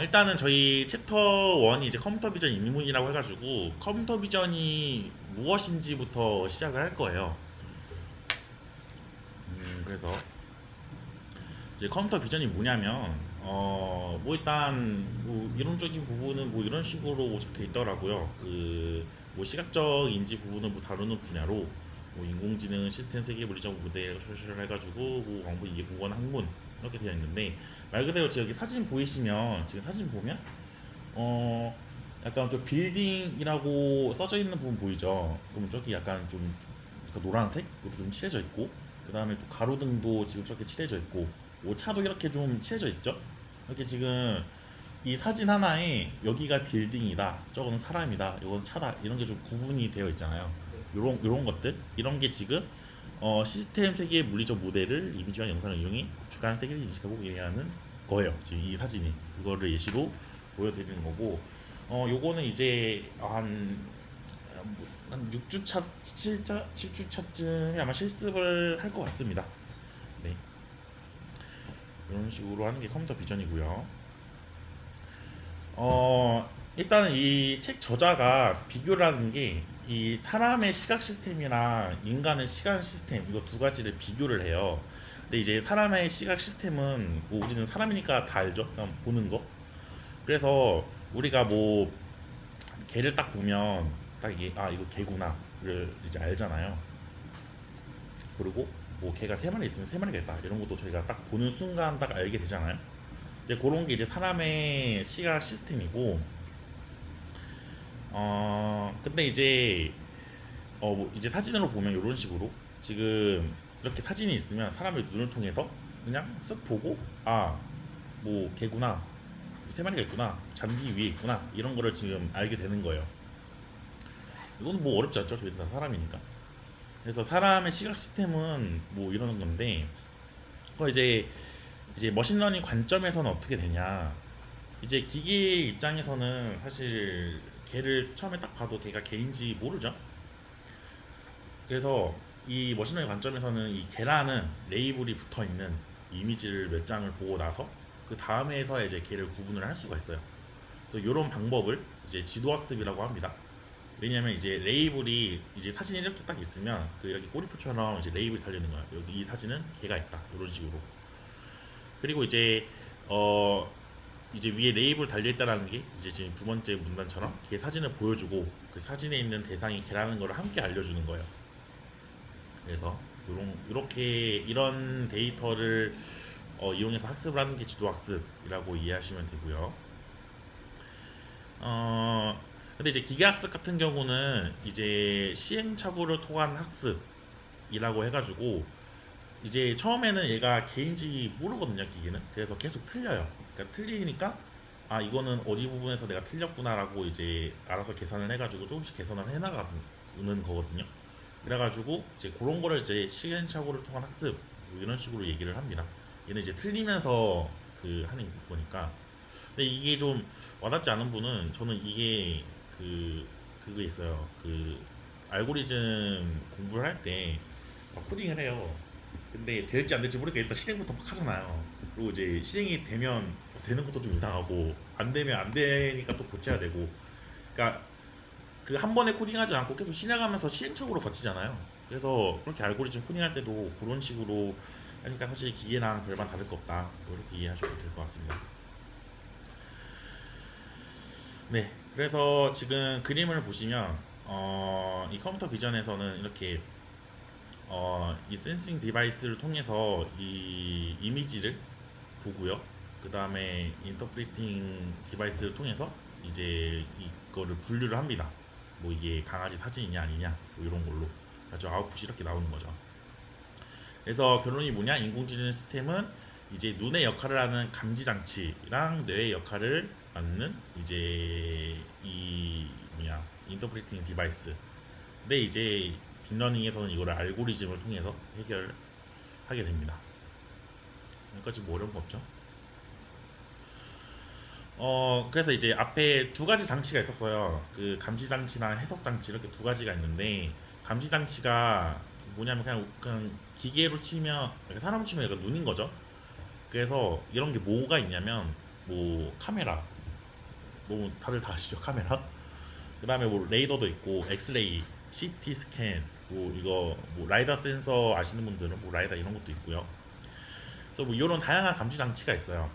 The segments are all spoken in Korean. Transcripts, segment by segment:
일단은 저희 챕터 1이 이제 컴퓨터 비전 입문이라고 해가지고 컴퓨터 비전이 무엇인지부터 시작을 할 거예요. 그래서 이제 컴퓨터 비전이 뭐냐면 뭐 일단 뭐 이론적인 부분은 뭐 이런 식으로 적혀 있더라고요. 그 뭐 시각적 인지 부분을 뭐 다루는 분야로 뭐 인공지능 시스템 세계 물리적 모델 설치를 해가지고 뭐 광부 이해 보건 학문 이렇게 되어 있는데 말 그대로 지금 여기 사진 보이시면 지금 사진 보면 어 약간 좀 빌딩이라고 써져 있는 부분 보이죠? 그럼 저기 약간 좀 약간 노란색으로 좀 칠해져 있고 그 다음에 또 가로등도 지금 저렇게 칠해져 있고 차도 이렇게 좀 칠해져 있죠? 이렇게 지금 이 사진 하나에 여기가 빌딩이다, 저거는 사람이다, 이건 차다 이런 게 좀 구분이 되어 있잖아요. 요런 것들 이런 게 지금 시스템 세계의 물리적 모델을 이미지와 영상을 이용해 구축한 세계를 인식하고 이해하는 거예요. 지금 이 사진이 그거를 예시로 보여드리는 거고 요거는 이제 한 6주차, 7주차쯤에 아마 실습을 할 것 같습니다. 네, 이런 식으로 하는 게 컴퓨터 비전이고요. 일단은 이 책 저자가 비교라는 게 이 사람의 시각 시스템이랑 인간의 시각 시스템 이거 두 가지를 비교를 해요. 근데 이제 사람의 시각 시스템은 뭐 우리는 사람이니까 다 알죠. 그냥 보는 거. 그래서 우리가 뭐 개를 딱 보면 딱 이게 아 이거 개구나를 이제 알잖아요. 그리고 뭐 개가 세 마리 있으면 세 마리가 있다 이런 것도 저희가 딱 보는 순간 딱 알게 되잖아요. 이제 그런 게 이제 사람의 시각 시스템이고 근데 이제 뭐 이제 사진으로 보면 이런 식으로 지금 이렇게 사진이 있으면 사람의 눈을 통해서 그냥 쓱 보고 아 뭐 개구나, 세 마리가 있구나, 잔디 위에 있구나 이런 거를 지금 알게 되는 거예요. 이건 뭐 어렵지 않죠, 저희 다 사람이니까. 그래서 사람의 시각 시스템은 뭐 이러는 건데 그거 이제 머신러닝 관점에서는 어떻게 되냐. 이제 기계 입장에서는 사실 걔를 처음에 딱 봐도 걔가 걔인지 모르죠. 그래서 이 머신러닝 관점에서는 이 걔라는 레이블이 붙어 있는 이미지를 몇 장을 보고 나서 그 다음에서 이제 걔를 구분을 할 수가 있어요. 그래서 이런 방법을 이제 지도학습이라고 합니다. 왜냐면 이제 레이블이 이제 사진이 이렇게 딱 있으면 그 이렇게 꼬리표처럼 이제 레이블이 달려 있는 거야. 여기 이 사진은 걔가 있다. 이런 식으로. 그리고 어 이제 위에 레이블 달려 있다라는 게 이제 지금 두 번째 문단처럼 걔 사진을 보여주고 그 사진에 있는 대상이 걔라는 걸 함께 알려주는 거예요. 그래서 이렇게 이런 데이터를 이용해서 학습을 하는 게 지도학습이라고 이해하시면 되고요. 어, 근데 이제 기계학습 같은 경우는 이제 시행착오를 통한 학습이라고 해가지고 이제 처음에는 얘가 개인지 모르거든요, 기계는. 그래서 계속 틀려요. 그러니까 틀리니까 아 이거는 어디 부분에서 내가 틀렸구나라고 이제 알아서 계산을 해가지고 조금씩 개선을 해나가는 거거든요. 그래가지고 이제 그런 거를 이제 시행착오를 통한 학습 뭐 이런 식으로 얘기를 합니다. 얘는 이제 틀리면서 그 하는 거니까. 근데 이게 좀 와닿지 않은 분은 저는 이게 그거 있어요. 그 알고리즘 공부를 할 때 코딩을 해요. 근데 될지 안 될지 모르니까 일단 실행부터 막 하잖아요. 그리고 이제 실행이 되면 되는 것도 좀 이상하고 안 되면 안 되니까 또 고쳐야 되고. 그러니까 그 한 번에 코딩하지 않고 계속 실행하면서 시행착오로 거치잖아요. 그래서 그렇게 알고리즘 코딩할 때도 그런 식으로 하니까 사실 기계랑 별반 다를 거 없다. 뭐 이렇게 이해하셔도 될 것 같습니다. 네, 그래서 지금 그림을 보시면 이 컴퓨터 비전에서는 이렇게 이 센싱 디바이스를 통해서 이 이미지를 보고요. 그 다음에 인터프리팅 디바이스를 통해서 이제 이거를 분류를 합니다. 뭐 이게 강아지 사진이냐 아니냐 뭐 이런 걸로 아주 아웃풋이 이렇게 나오는 거죠. 그래서 결론이 뭐냐? 인공지능 시스템은 이제 눈의 역할을 하는 감지 장치랑 뇌의 역할을 맡는 이제 이 뭐냐 인터프리팅 디바이스. 근데 이제 딥러닝에서는 이거를 알고리즘을 통해서 해결하게 됩니다. 여기까지 뭐 어려운 거 없죠? 그래서 이제 앞에 두 가지 장치가 있었어요. 그 감지 장치랑 해석 장치 이렇게 두 가지가 있는데 감지 장치가 뭐냐면 그냥 기계로 치면 사람으로 치면 약간 눈인 거죠. 그래서 이런 게 뭐가 있냐면 뭐 카메라, 너무 다들 다 아시죠 카메라. 그다음에 뭐 레이더도 있고 엑스레이, CT 스캔, 뭐 이거 뭐 라이다 센서 아시는 분들은 뭐 라이다 이런 것도 있고요. 그래서 뭐 이런 다양한 감지 장치가 있어요.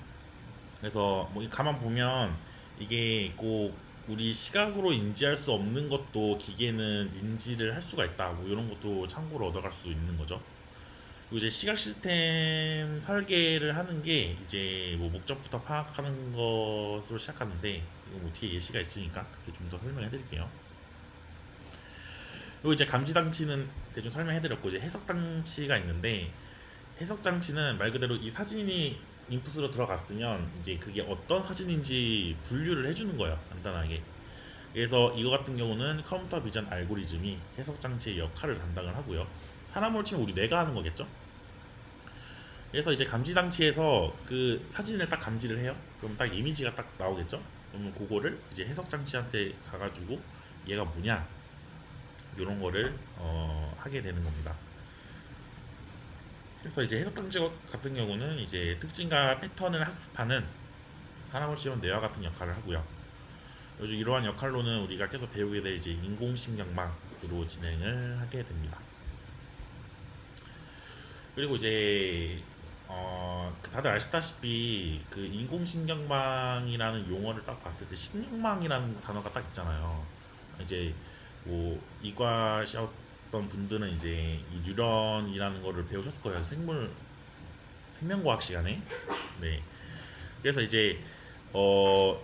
그래서 뭐 가만 보면 이게 꼭 우리 시각으로 인지할 수 없는 것도 기계는 인지를 할 수가 있다. 뭐 이런 것도 참고로 얻어갈 수 있는 거죠. 그리고 이제 시각 시스템 설계를 하는 게 이제 뭐 목적부터 파악하는 것으로 시작하는데 이거 뭐 뒤에 예시가 있으니까 그때 좀 더 설명해 드릴게요. 그리고 이제 감지 장치는 대충 설명해 드렸고 이제 해석 장치가 있는데 해석 장치는 말 그대로 이 사진이 인풋으로 들어갔으면 이제 그게 어떤 사진인지 분류를 해주는 거예요 간단하게. 그래서 이거 같은 경우는 컴퓨터 비전 알고리즘이 해석 장치의 역할을 담당을 하고요. 사람으로 치면 우리 뇌가 하는 거겠죠. 그래서 이제 감지 장치에서 그 사진을 딱 감지를 해요. 그럼 딱 이미지가 딱 나오겠죠. 그러면 그거를 이제 해석 장치한테 가가지고 얘가 뭐냐 이런 거를 하게 되는 겁니다. 그래서 이제 해석 장치 같은 경우는 이제 특징과 패턴을 학습하는 사람을 치면 뇌와 같은 역할을 하고요. 요즘 이러한 역할로는 우리가 계속 배우게 될 이제 인공신경망으로 진행을 하게 됩니다. 그리고 이제 다들 아시다시피 그 인공신경망이라는 용어를 딱 봤을 때 신경망이라는 단어가 딱 있잖아요. 이제 뭐 이과시었던 분들은 이제 이 뉴런이라는 거를 배우셨을 거예요. 생명과학 시간에. 네. 그래서 이제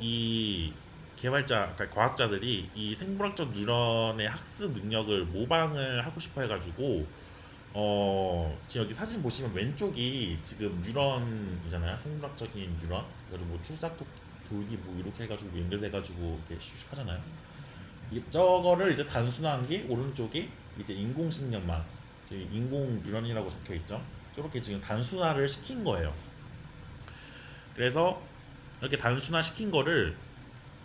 이 개발자, 그러니까 과학자들이 이 생물학적 뉴런의 학습 능력을 모방을 하고 싶어 해가지고 지금 여기 사진 보시면 왼쪽이 지금 뉴런이잖아요. 생물학적인 뉴런. 그래가지고 뭐 출사톡 돌기 뭐 이렇게 해가지고 연결돼가지고 이렇게 슉슉 하잖아요. 저거를 이제 단순한 게 오른쪽에 이제 인공신경망, 인공 뉴런이라고 적혀 있죠. 저렇게 지금 단순화를 시킨 거예요. 그래서 이렇게 단순화 시킨 거를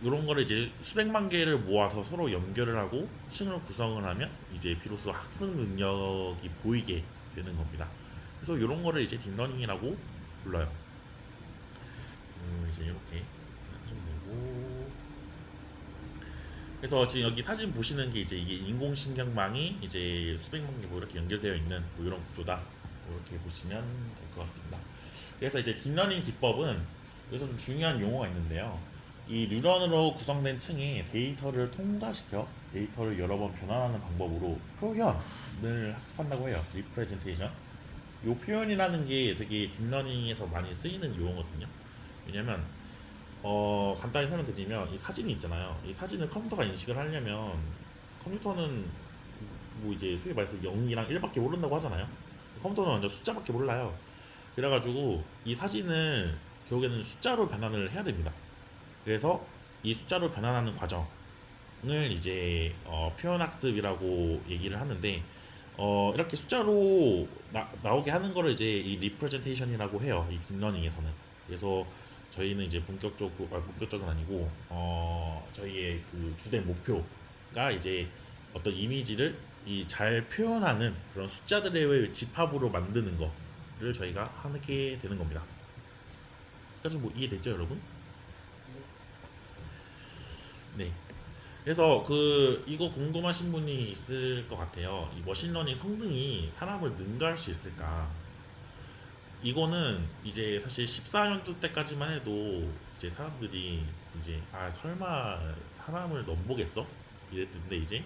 이런 거를 이제 수백만 개를 모아서 서로 연결을 하고 층을 구성을 하면 이제 비로소 학습 능력이 보이게 되는 겁니다. 그래서 이런 거를 이제 딥러닝이라고 불러요. 이제 이렇게 하시면 되고. 그래서 지금 여기 사진 보시는 게 이제 이게 인공신경망이 이제 수백만 개 뭐 이렇게 연결되어 있는 뭐 이런 구조다. 뭐 이렇게 보시면 될 것 같습니다. 그래서 이제 딥러닝 기법은 여기서 좀 중요한 용어가 있는데요. 이 뉴런으로 구성된 층이 데이터를 통과시켜 데이터를 여러 번 변환하는 방법으로 표현을 학습한다고 해요. 리프레젠테이션. 이 표현이라는 게 되게 딥러닝에서 많이 쓰이는 용어거든요. 왜냐면 간단히 설명드리면 이 사진이 있잖아요. 이 사진을 컴퓨터가 인식을 하려면 컴퓨터는 뭐 이제 소위 말해서 0이랑 1밖에 모른다고 하잖아요. 컴퓨터는 완전 숫자밖에 몰라요. 그래가지고 이 사진을 결국에는 숫자로 변환을 해야 됩니다. 그래서 이 숫자로 변환하는 과정을 이제 표현학습이라고 얘기를 하는데 이렇게 숫자로 나오게 하는 거를 이제 이 리프레젠테이션이라고 해요. 이 딥러닝에서는. 그래서 저희는 이제 본격적은 아니고 저희의 그 주된 목표가 이제 어떤 이미지를 이 잘 표현하는 그런 숫자들의 집합으로 만드는 거를 저희가 하게 되는 겁니다. 여기까지 뭐 이해됐죠, 여러분? 네. 그래서 그 이거 궁금하신 분이 있을 것 같아요. 이 머신러닝 성능이 사람을 능가할 수 있을까? 이거는 이제 사실 14년도 때까지만 해도 이제 사람들이 이제 설마 사람을 넘보겠어? 이랬는데 이제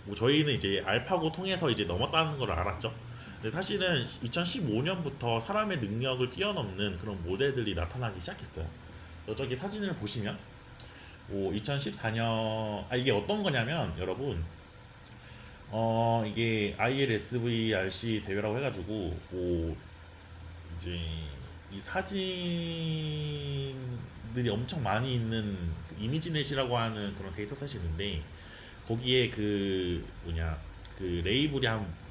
뭐 저희는 이제 알파고 통해서 이제 넘었다는 걸 알았죠. 근데 사실은 2015년부터 사람의 능력을 뛰어넘는 그런 모델들이 나타나기 시작했어요. 저기 사진을 보시면 2014년 이게 어떤 거냐면 여러분 이게 ILSVRC 대회라고 해가지고 이제 이 사진들이 엄청 많이 있는 그 이미지넷이라고 하는 그런 데이터셋이 있는데 거기에 그 뭐냐 그 레이블이 한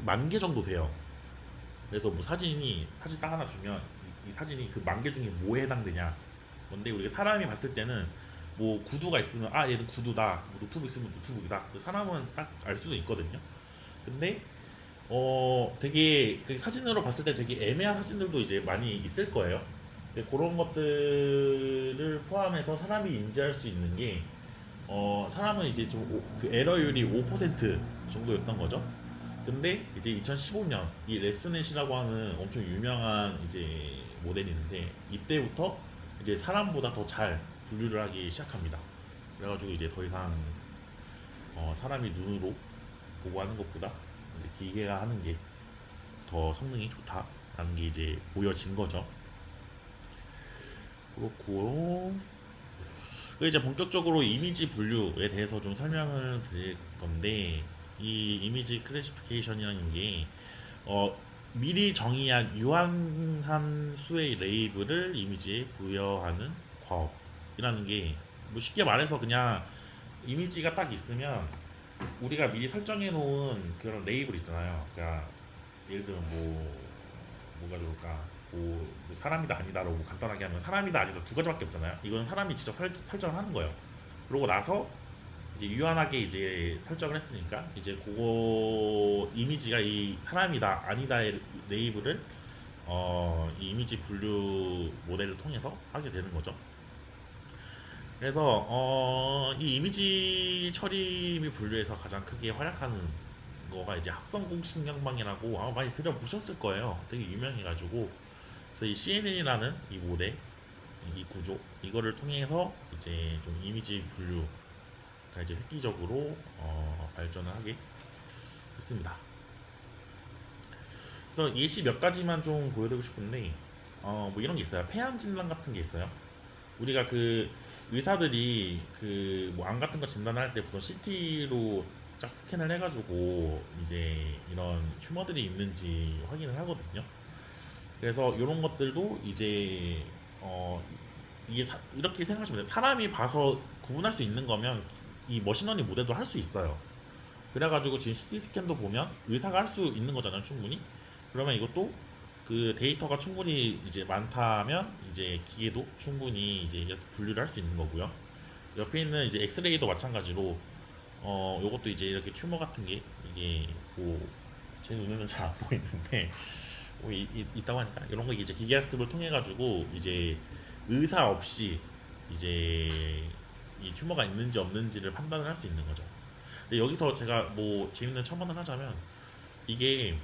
만 개 정도 돼요. 그래서 뭐 사진 딱 하나 주면 이 사진이 그 만 개 중에 뭐에 해당되냐. 근데 우리가 사람이 봤을 때는 뭐 구두가 있으면 얘는 구두다. 뭐 노트북 있으면 노트북이다. 그 사람은 딱 알 수도 있거든요. 근데 되게 그 사진으로 봤을 때 되게 애매한 사진들도 이제 많이 있을 거예요. 근데 그런 것들을 포함해서 사람이 인지할 수 있는 게 사람은 이제 좀 그 에러율이 5% 정도였던 거죠. 근데 이제 2015년 이 레스넷이라고 하는 엄청 유명한 이제 모델이 있는데 이때부터 이제 사람보다 더 잘 분류를 하기 시작합니다. 그래가지고 이제 더 이상 사람이 눈으로 보고 하는 것보다 이제 기계가 하는 게 더 성능이 좋다라는 게 이제 보여진 거죠. 그렇고 이제 본격적으로 이미지 분류에 대해서 좀 설명을 드릴 건데 이 이미지 클래시피케이션이라는 게 어, 미리 정의한 유한한 수의 레이블을 이미지에 부여하는 과업이라는 게 뭐 쉽게 말해서 그냥 이미지가 딱 있으면 우리가 미리 설정해 놓은 그런 레이블 있잖아요. 그러니까 예를 들면 뭐가 좋을까? 뭐 사람이다 아니다로 뭐 간단하게 하면 사람이다 아니다 두 가지밖에 없잖아요. 이건 사람이 직접 설정을 하는 거예요. 그러고 나서 이제 유한하게 이제 설정을 했으니까 이제 그거 이미지가 이 사람이다 아니다의 레이블을 이 이미지 분류 모델을 통해서 하게 되는 거죠. 그래서 이 이미지 처리 및 분류에서 가장 크게 활약하는 거가 이제 합성공식연방이라고 아마 많이 들어보셨을 거예요. 되게 유명해가지고 그래서 이 CNN이라는 이 모델, 이 구조 이거를 통해서 이제 좀 이미지 분류가 이제 획기적으로 발전을 하게 했습니다. 그래서 예시 몇 가지만 좀 보여드리고 싶은데 뭐 이런 게 있어요. 폐암 진단 같은 게 있어요. 우리가 그 의사들이 그 뭐 암 같은 거 진단할 때 보통 CT로 쫙 스캔을 해가지고 이제 이런 튜머들이 있는지 확인을 하거든요. 그래서 이런 것들도 이제 이게 이렇게 생각하시면 돼요. 사람이 봐서 구분할 수 있는 거면 이 머신러닝 모델도 할 수 있어요. 그래가지고 지금 CT 스캔도 보면 의사가 할 수 있는 거잖아요, 충분히. 그러면 이것도 그 데이터가 충분히 이제 많다면 이제 기계도 충분히 이제 이렇게 분류를 할 수 있는 거고요. 옆에 있는 이제 엑스레이도 마찬가지로 요것도 이제 이렇게 튜머 같은 게 이게 뭐 제 눈에는 잘 안 보이는데 뭐 있다고 하니까 이런 거 이제 기계학습을 통해 가지고 이제 의사 없이 이제 이 튜머가 있는지 없는지를 판단을 할 수 있는 거죠. 근데 여기서 제가 뭐 재밌는 첨언을 하자면 이게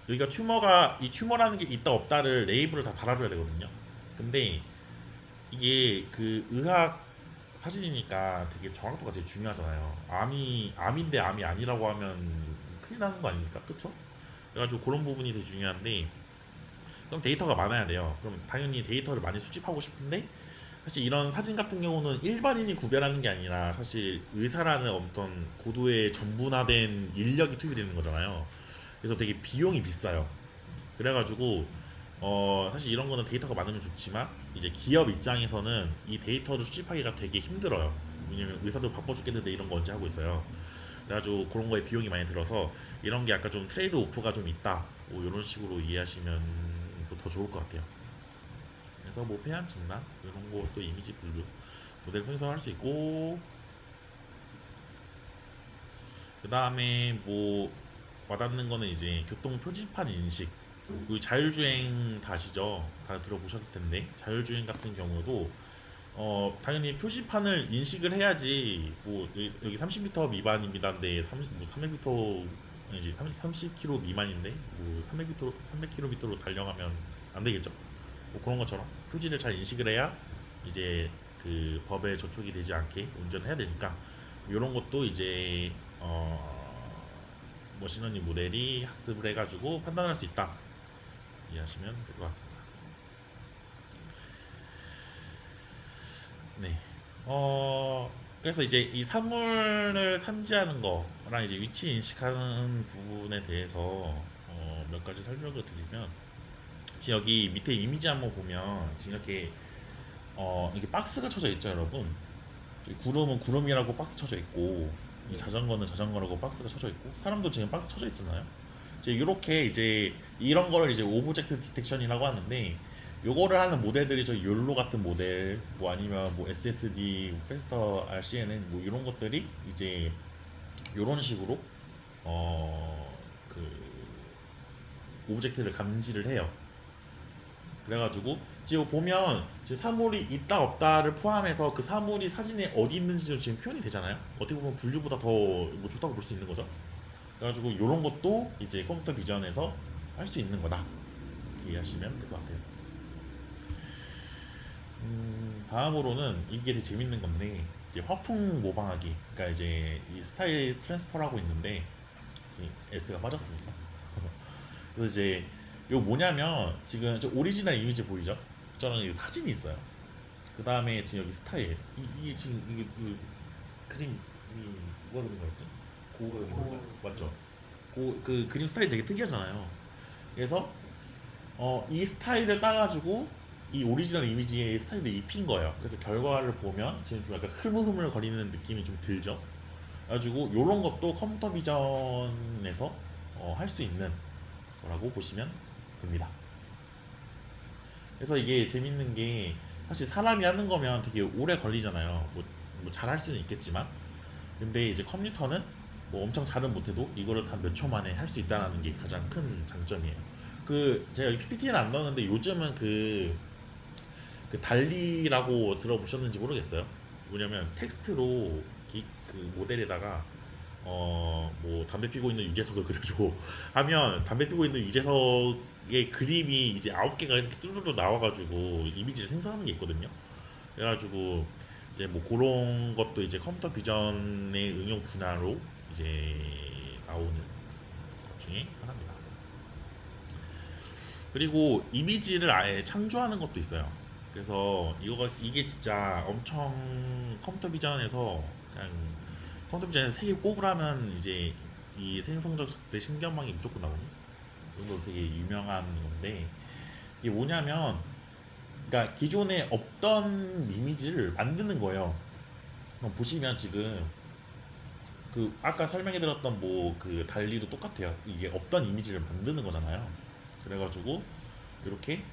여기가 튜머가 이 튜머라는 게 있다 없다를 레이블을 다 달아줘야 되거든요. 근데 이게 그 의학 사진이니까 되게 정확도가 되게 중요하잖아요. 암인데 암이 아니라고 하면 큰일 나는 거 아닙니까? 그쵸? 그래가지고 그런 부분이 되게 중요한데 그럼 데이터가 많아야 돼요. 그럼 당연히 데이터를 많이 수집하고 싶은데 사실 이런 사진 같은 경우는 일반인이 구별하는 게 아니라 사실 의사라는 어떤 고도의 전문화된 인력이 투입되는 거잖아요. 그래서 되게 비용이 비싸요. 그래가지고 사실 이런 거는 데이터가 많으면 좋지만 이제 기업 입장에서는 이 데이터를 수집하기가 되게 힘들어요. 왜냐면 의사도 바빠 죽겠는데 이런 거 언제 하고 있어요. 그래가지고 그런 거에 비용이 많이 들어서 이런 게 약간 좀 트레이드 오프가 좀 있다. 뭐 이런 식으로 이해하시면 뭐더 좋을 것 같아요. 그래서 뭐 폐암 진단 이런 것도 이미지 분류 모델 통해서 할 수 있고 그 다음에 뭐 와닿는 거는 이제 교통 표지판 인식 그 자율주행 다 아시죠? 다 들어보셨을 텐데 자율주행 같은 경우도 당연히 표지판을 인식을 해야지 뭐 여기 30m 미만입니다인데 30, 뭐 300m 아니지 30km 미만인데 뭐 300m 300km로 달려가면 안 되겠죠? 뭐 그런 것처럼 표지를 잘 인식을 해야 이제 그 법에 저촉이 되지 않게 운전을 해야 되니까 이런 것도 이제 머신러닝 모델이 학습을 해가지고 판단할 수 있다 이해하시면 될 것 같습니다. 네. 그래서 이제 이 사물을 탐지하는 거랑 이제 위치 인식하는 부분에 대해서 몇 가지 설명을 드리면 지금 여기 밑에 이미지 한번 보면 지금 이렇게 박스가 쳐져 있죠, 여러분. 구름은 구름이라고 박스 쳐져 있고 이 자전거는 자전거라고 박스가 쳐져 있고 사람도 지금 박스 쳐져 있잖아요. 이제 이렇게 이제 이런 거를 이제 오브젝트 디텍션이라고 하는데 요거를 하는 모델들이 저 욜로 같은 모델 뭐 아니면 뭐 SSD, 페스터 RCNN 뭐 이런 것들이 이제 요런 식으로 그 오브젝트를 감지를 해요. 그래가지고 지금 보면 지금 사물이 있다 없다를 포함해서 그 사물이 사진에 어디 있는지도 지금 표현이 되잖아요. 어떻게 보면 분류보다 더 뭐 좋다고 볼 수 있는 거죠. 그래가지고 이런 것도 이제 컴퓨터 비전에서 할 수 있는 거다. 이렇게 이해하시면 될 것 같아요. 다음으로는 이게 되게 재밌는 건데 이제 화풍 모방하기. 그러니까 이제 이 스타일 트랜스퍼라고 있는데 이 S가 빠졌습니다. 그래서 이제 이거 뭐냐면 지금 저 오리지널 이미지 보이죠? 저는 이 사진이 있어요. 그 다음에 지금 여기 스타일 이게 지금 이게 그림이 누가 그린 거였지? 고우가 그린 건가요? 맞죠? 그 그림 스타일이 되게 특이하잖아요. 그래서 이 스타일을 따가지고 이 오리지널 이미지의 스타일을 입힌 거예요. 그래서 결과를 보면 지금 좀 약간 흐물흐물 거리는 느낌이 좀 들죠. 그래가지고 이런 것도 컴퓨터 비전에서 할 수 있는 거라고 보시면 됩니다. 그래서 이게 재밌는 게 사실 사람이 하는 거면 되게 오래 걸리잖아요. 뭐 잘할 수는 있겠지만 근데 이제 컴퓨터는 뭐 엄청 잘은 못해도 이거를 단 몇 초 만에 할 수 있다는 게 가장 큰 장점이에요. 그 제가 이 PPT는 안 넣었는데 요즘은 그 달리라고 들어보셨는지 모르겠어요. 뭐냐면 텍스트로 그 모델에다가 뭐 담배 피고 있는 유재석을 그려줘 하면 담배 피고 있는 유재석의 그림이 이제 9개가 이렇게 뚜루루 나와가지고 이미지를 생성하는 게 있거든요. 그래가지고 이제 뭐 그런 것도 이제 컴퓨터 비전의 응용 분야로 이제 나오는 것 중에 하나입니다. 그리고 이미지를 아예 창조하는 것도 있어요. 그래서 이게 진짜 엄청 컴퓨터 비전에서 그냥 컴퓨터 비전에서 세개 꼽으라면 이제 이 생성적 작대 신경망이 무조건 나오는 이거 되게 유명한 건데 이게 뭐냐면 그러니까 기존에 없던 이미지를 만드는 거예요. 보시면 지금 그 아까 설명해 드렸던 뭐 그 달리도 똑같아요. 이게 없던 이미지를 만드는 거잖아요. 그래가지고 이렇게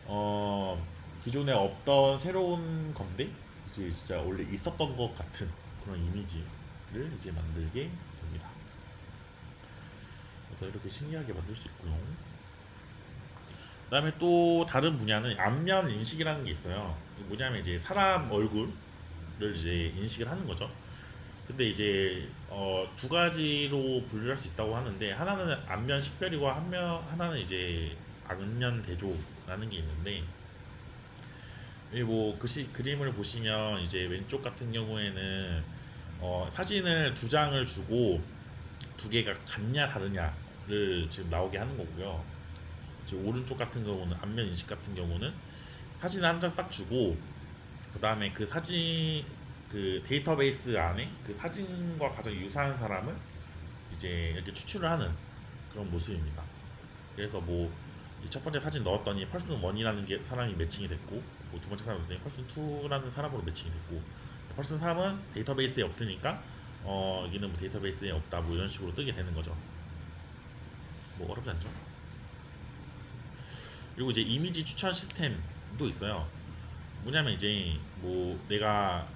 어 기존에 없던 새로운 건데 이제 진짜 원래 있었던 것 같은 그런 이미지를 이제 만들게 됩니다. 그래서 이렇게 신기하게 만들 수 있고요. 그다음에 또 다른 분야는 안면 인식이라는 게 있어요. 이게 뭐냐면 이제 사람 얼굴을 이제 인식을 하는 거죠. 근데 이제 두 가지로 분류할 수 있다고 하는데 하나는 안면 식별이고 하나는 이제 안면 대조라는 게 있는데 뭐 그림을 보시면 이제 왼쪽 같은 경우에는 사진을 두 장을 주고 두 개가 같냐 다르냐를 지금 나오게 하는 거고요. 지금 오른쪽 같은 경우는 안면 인식 같은 경우는 사진을 한 장 딱 주고 그 다음에 그 사진 그 데이터베이스 안에 그 사진과 가장 유사한 사람을 이제 이렇게 추출을 하는 그런 모습입니다. 그래서 뭐 첫 번째 사진 넣었더니 펄슨 1이라는 게 사람이 매칭이 됐고 뭐 두 번째 사람 넣었더니 펄슨 2라는 사람으로 매칭이 됐고 펄슨 3은 데이터베이스에 없으니까 여기는 뭐 데이터베이스에 없다 뭐 이런 식으로 뜨게 되는 거죠. 뭐 어렵지 않죠? 그리고 이제 이미지 추천 시스템도 있어요. 뭐냐면 이제 뭐 내가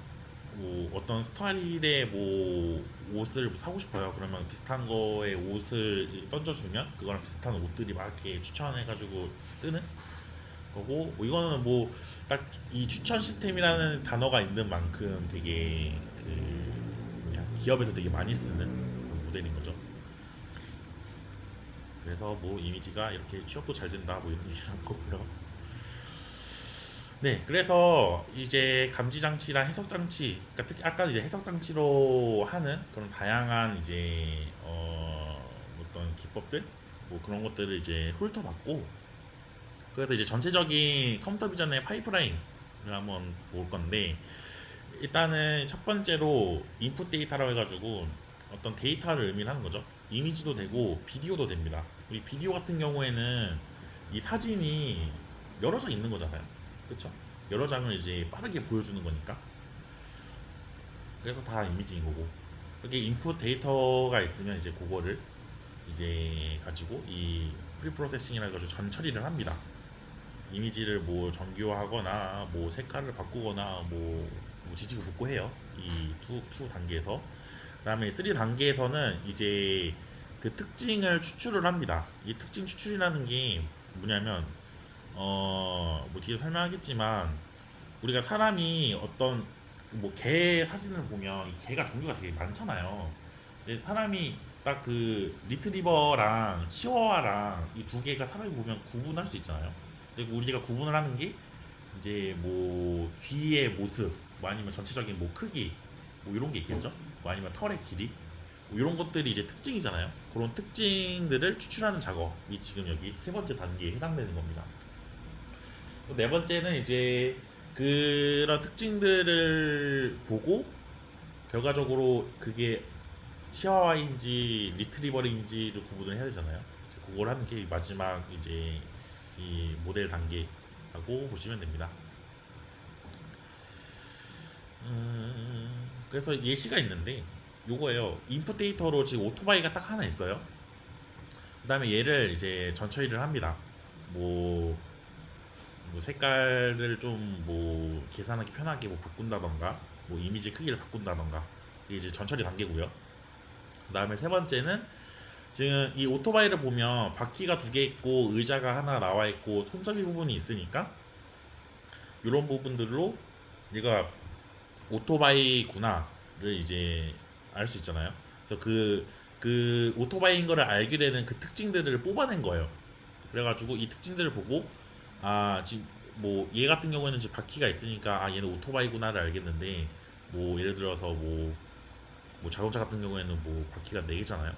뭐 어떤 스타일의 뭐 옷을 사고 싶어요. 그러면 비슷한 거에 옷을 던져주면 그거랑 비슷한 옷들이 막 이렇게 추천해가지고 뜨는 거고 뭐 이거는 뭐 딱 이 추천 시스템이라는 단어가 있는 만큼 되게 그 뭐냐 기업에서 되게 많이 쓰는 그런 모델인 거죠. 그래서 뭐 이미지가 이렇게 취업도 잘 된다 뭐 이런 얘기를 한 거고요. 네, 그래서 이제 감지 장치랑 해석 장치, 그러니까 특히 아까 이제 해석 장치로 하는 그런 다양한 이제 어떤 기법들, 뭐 그런 것들을 이제 훑어봤고, 그래서 이제 전체적인 컴퓨터 비전의 파이프라인을 한번 볼 건데, 일단은 첫 번째로 인풋 데이터라고 해가지고 어떤 데이터를 의미하는 거죠. 이미지도 되고 비디오도 됩니다. 우리 비디오 같은 경우에는 이 사진이 여러 장 있는 거잖아요. 그렇죠? 여러 장을 이제 빠르게 보여주는 거니까. 그래서 다 이미지인 거고. 그게 인풋 데이터가 있으면 이제 그거를 이제 가지고 이 프리 프로세싱이라 가지고 전 처리를 합니다. 이미지를 뭐 정교화하거나 뭐 색깔을 바꾸거나 뭐 지지고 볶고해요. 이 투 단계에서. 그다음에 3 단계에서는 이제 그 특징을 추출을 합니다. 이 특징 추출이라는 게 뭐냐면 뭐 뒤에 설명하겠지만 우리가 사람이 어떤 뭐 개 사진을 보면 이 개가 종류가 되게 많잖아요. 근데 사람이 딱 그 리트리버랑 치와와랑 이 두 개가 사람이 보면 구분할 수 있잖아요. 근데 우리가 구분을 하는 게 이제 뭐 귀의 모습, 뭐 아니면 전체적인 뭐 크기, 뭐 이런 게 있겠죠. 뭐 아니면 털의 길이, 뭐 이런 것들이 이제 특징이잖아요. 그런 특징들을 추출하는 작업이 지금 여기 세 번째 단계에 해당되는 겁니다. 네 번째는 이제 그런 특징들을 보고 결과적으로 그게 치와와인지 리트리버인지를 구분을 해야 되잖아요. 그걸 하는 게 마지막 이제 이 모델 단계라고 보시면 됩니다. 그래서 예시가 있는데 요거예요. 인풋 데이터로 지금 오토바이가 딱 하나 있어요. 그다음에 얘를 이제 전처리를 합니다. 뭐, 뭐 색깔을 좀 뭐 계산하기 편하게 뭐 바꾼다던가 뭐 이미지 크기를 바꾼다던가 이게 이제 전처리 단계고요. 그다음에 세 번째는 지금 이 오토바이를 보면 바퀴가 두 개 있고 의자가 하나 나와 있고 손잡이 부분이 있으니까 이런 부분들로 얘가 오토바이구나를 이제 알 수 있잖아요. 그래서 그 오토바이인 거를 알게 되는 그 특징들을 뽑아낸 거예요. 그래가지고 이 특징들을 보고 아 지금 뭐 얘 같은 경우에는 지금 바퀴가 있으니까 아 얘는 오토바이구나를 알겠는데 뭐 예를 들어서 뭐 자동차 같은 경우에는 뭐 바퀴가 4개잖아요.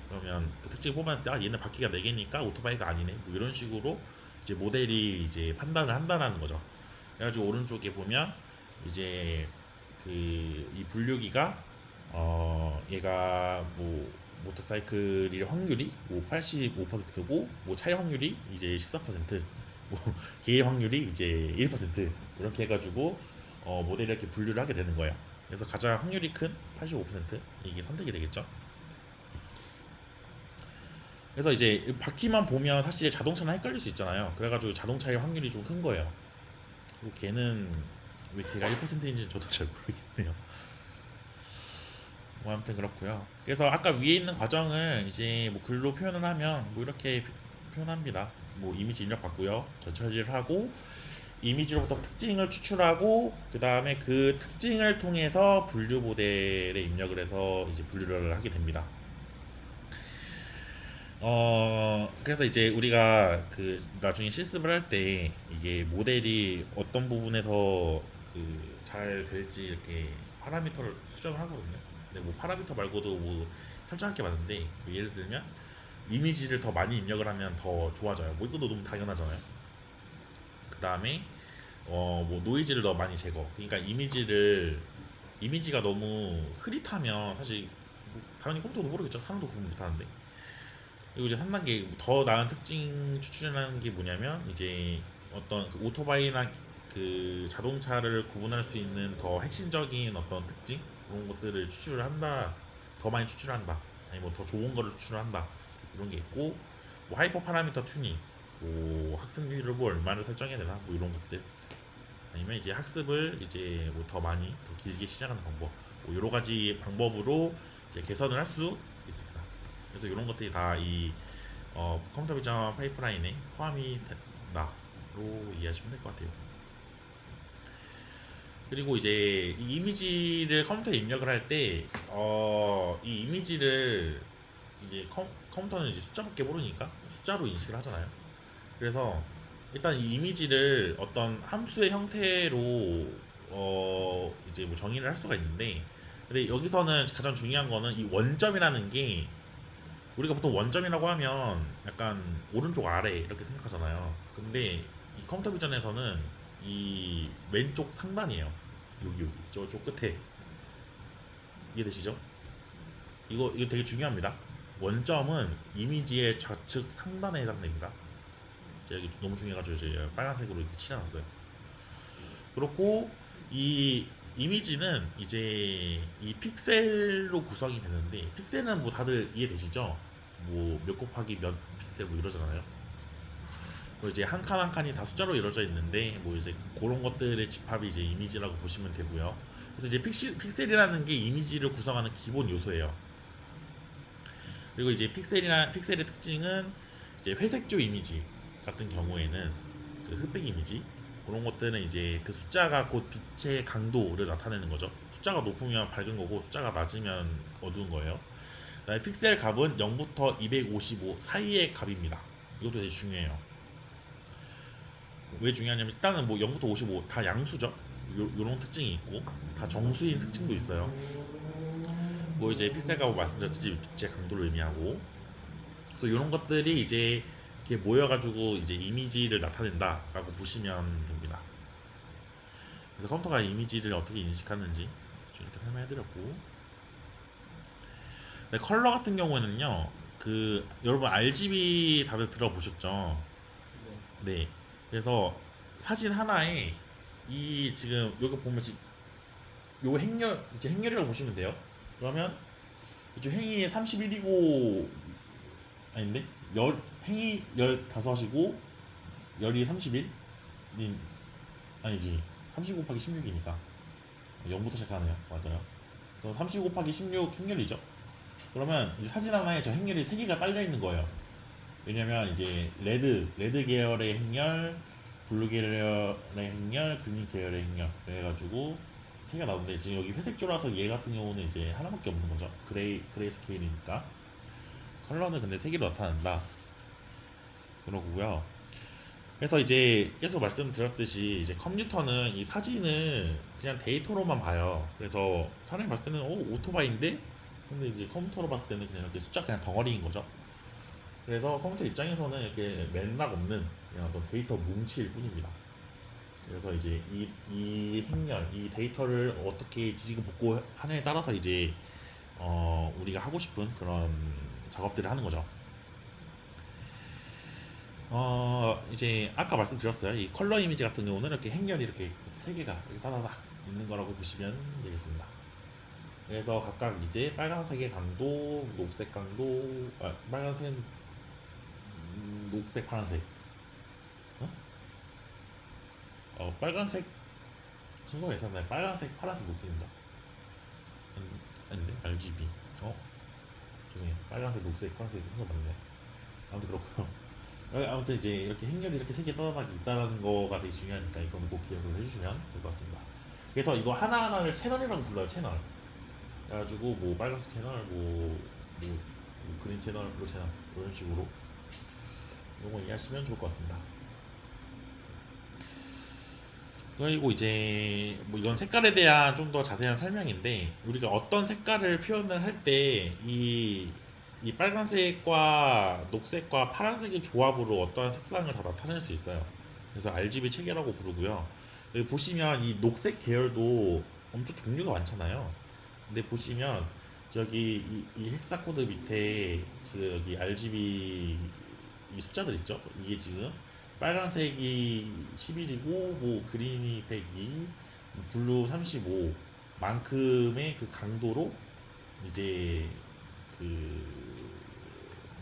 그러면 그 특징 뽑았을 때 아 얘는 바퀴가 4개니까 오토바이가 아니네. 뭐 이런 식으로 이제 모델이 이제 판단을 한다라는 거죠. 그래가지고 오른쪽에 보면 이제 그 이 분류기가 얘가 뭐 모터사이클일 확률이 뭐 85%고 뭐 차의 확률이 이제 14%, 뭐 개의 확률이 이제 1% 이렇게 해가지고 모델이 이렇게 분류를 하게 되는 거예요. 그래서 가장 확률이 큰 85% 이게 선택이 되겠죠. 그래서 이제 바퀴만 보면 사실 자동차는 헷갈릴 수 있잖아요. 그래가지고 자동차의 확률이 좀 큰 거예요. 그리고 걔는 왜 걔가 1%인지 저도 잘 모르겠네요. 뭐 아무튼 그렇고요. 그래서 아까 위에 있는 과정을 이제 뭐 글로 표현을 하면 뭐 이렇게 표현합니다. 뭐 이미지 입력 받고요. 전처리를 하고 이미지로부터 특징을 추출하고 그 다음에 그 특징을 통해서 분류 모델에 입력을 해서 이제 분류를 하게 됩니다. 그래서 이제 우리가 그 나중에 실습을 할 때 이게 모델이 어떤 부분에서 그 잘 될지 이렇게 파라미터를 수정을 하거든요. 근데 뭐 파라미터 말고도 뭐 설정할 게 많은데 뭐 예를 들면 이미지를 더 많이 입력을 하면 더 좋아져요. 뭐 이것도 너무 당연하잖아요. 그 다음에 뭐 노이즈를 더 많이 제거. 그러니까 이미지가 너무 흐릿하면 사실 뭐 당연히 컴퓨터도 모르겠죠. 사람도 구분 못하는데. 그리고 이제 한 단계 더 나은 특징 추출하는 게 뭐냐면 이제 어떤 그 오토바이나 그 자동차를 구분할 수 있는 더 핵심적인 어떤 특징 그런 것들을 추출을 한다. 더 많이 추출한다. 아니 뭐 더 좋은 거를 추출한다. 이런 게 있고 뭐 하이퍼 파라미터 튜닝, 뭐 학습률을 뭐 얼마를 설정해야 되나 뭐 이런 것들 아니면 이제 학습을 이제 뭐 더 많이 더 길게 시작하는 방법 뭐 여러 가지 방법으로 이제 개선을 할 수 있습니다. 그래서 이런 것들이 다 이 컴퓨터 비전 파이프라인에 포함이 된다로 이해하시면 될 것 같아요. 그리고 이제 이 이미지를 컴퓨터에 입력을 할 때 이 이미지를 이제 컴퓨터는 이제 숫자밖에 모르니까 숫자로 인식을 하잖아요. 그래서 일단 이 이미지를 어떤 함수의 형태로 이제 뭐 정의를 할 수가 있는데 근데 여기서는 가장 중요한 거는 이 원점이라는 게 우리가 보통 원점이라고 하면 약간 오른쪽 아래 이렇게 생각하잖아요. 근데 이 컴퓨터 비전에서는 이 왼쪽 상단이에요. 여기 저쪽 끝에 이해되시죠? 이거 되게 중요합니다. 원점은 이미지의 좌측 상단에 해당됩니다. 제가 여기 너무 중요해가지고 이제 빨간색으로 이렇게 칠해놨어요. 그렇고 이 이미지는 이제 이 픽셀로 구성이 되는데 픽셀은 뭐 다들 이해되시죠? 뭐 몇 곱하기 몇 픽셀 뭐 이러잖아요. 뭐 이제 한 칸 한 칸이 다 숫자로 이루어져 있는데 뭐 이제 그런 것들의 집합이 이제 이미지라고 보시면 되고요. 그래서 이제 픽셀이라는 게 이미지를 구성하는 기본 요소예요. 그리고 이제 픽셀의 특징은 이제 회색조 이미지 같은 경우에는 그 흑백 이미지 그런 것들은 이제 그 숫자가 곧 빛의 강도를 나타내는 거죠. 숫자가 높으면 밝은 거고 숫자가 낮으면 어두운 거예요. 그다음에 픽셀 값은 0부터 255 사이의 값입니다. 이것도 되게 중요해요. 왜 중요하냐면 일단은 뭐 0부터 55 다 양수죠. 요런 특징이 있고 다 정수인 특징도 있어요. 뭐 이제 픽셀 값을 말씀드렸듯이 빛의 강도를 의미하고 그래서 이런 것들이 이제 이렇게 모여가지고 이제 이미지를 나타낸다라고 보시면 됩니다. 그래서 컴퓨터가 이미지를 어떻게 인식하는지 좀 이렇게 설명해드렸고, 네, 컬러 같은 경우에는요, 그 여러분 RGB 다들 들어보셨죠? 네. 그래서 사진 하나에 이 지금 여기 보면 지금 요 행렬 이제 행렬이라고 보시면 돼요. 그러면 이쪽 행이 31이고 아닌데 열 행이 15이고 열이 31? 아니지 30 곱하기 16이니까 0부터 시작하네요. 맞아요. 그럼 30 곱하기 16 행렬이죠. 그러면 이제 사진 하나에 저 행렬이 3개가 딸려 있는 거예요. 왜냐면 이제 레드 계열의 행렬, 블루 계열의 행렬, 그린 계열의 행렬 그래가지고 3개가 나오는데 지금 여기 회색조라서 얘 같은 경우는 이제 하나밖에 없는 거죠. 그레이 스케일이니까. 컬러는 근데 3개로 나타난다. 그러고요. 그래서 이제 계속 말씀드렸듯이 이제 컴퓨터는 이 사진을 그냥 데이터로만 봐요. 그래서 사람이 봤을 때는 오토바이인데 근데 이제 컴퓨터로 봤을 때는 그냥 이렇게 숫자 그냥 덩어리인 거죠. 그래서 컴퓨터 입장에서는 이렇게 맥락 없는 그냥 어떤 데이터 뭉치일 뿐입니다. 그래서 이제 이 행렬, 이 데이터를 어떻게 지지고 볶고 하냐에 따라서 이제 우리가 하고 싶은 그런 작업들을 하는 거죠. 이제 아까 말씀드렸어요. 이 컬러 이미지 같은 경우는 이렇게 행렬이 이렇게 3개가 이렇게 따다닥 있는 거라고 보시면 되겠습니다. 그래서 각각 이제 빨간색의 강도, 녹색 강도, 빨간색, 녹색, 파란색. 빨간색 순서가 있었나요? 빨간색, 파란색, 녹색입니다. 아닌데? RGB. 죄송해요. 빨간색, 녹색, 파란색 순서 맞네. 아무튼 그렇고요. 아무튼 이제 이렇게 행렬이 이렇게 3개 떠다닥 있다는 거가 되게 중요하니까 이건 꼭 기억을 해주시면 될 것 같습니다. 그래서 이거 하나하나를 채널이라고 불러요. 채널. 그래가지고 뭐 빨간색 채널, 뭐 그린 채널, 블루 채널 이런 식으로 이거 이해하시면 좋을 것 같습니다. 그리고 이제 뭐 이건 색깔에 대한 좀 더 자세한 설명인데 우리가 어떤 색깔을 표현을 할 때 이 빨간색과 녹색과 파란색의 조합으로 어떠한 색상을 다 나타낼 수 있어요. 그래서 RGB 체계라고 부르고요. 여기 보시면 이 녹색 계열도 엄청 종류가 많잖아요. 근데 보시면 저기 이 헥사 코드 밑에 지금 여기 RGB 이 숫자들 있죠? 이게 지금 빨간색이 11이고 뭐 그린이 102, 블루 35 만큼의 그 강도로 이제 그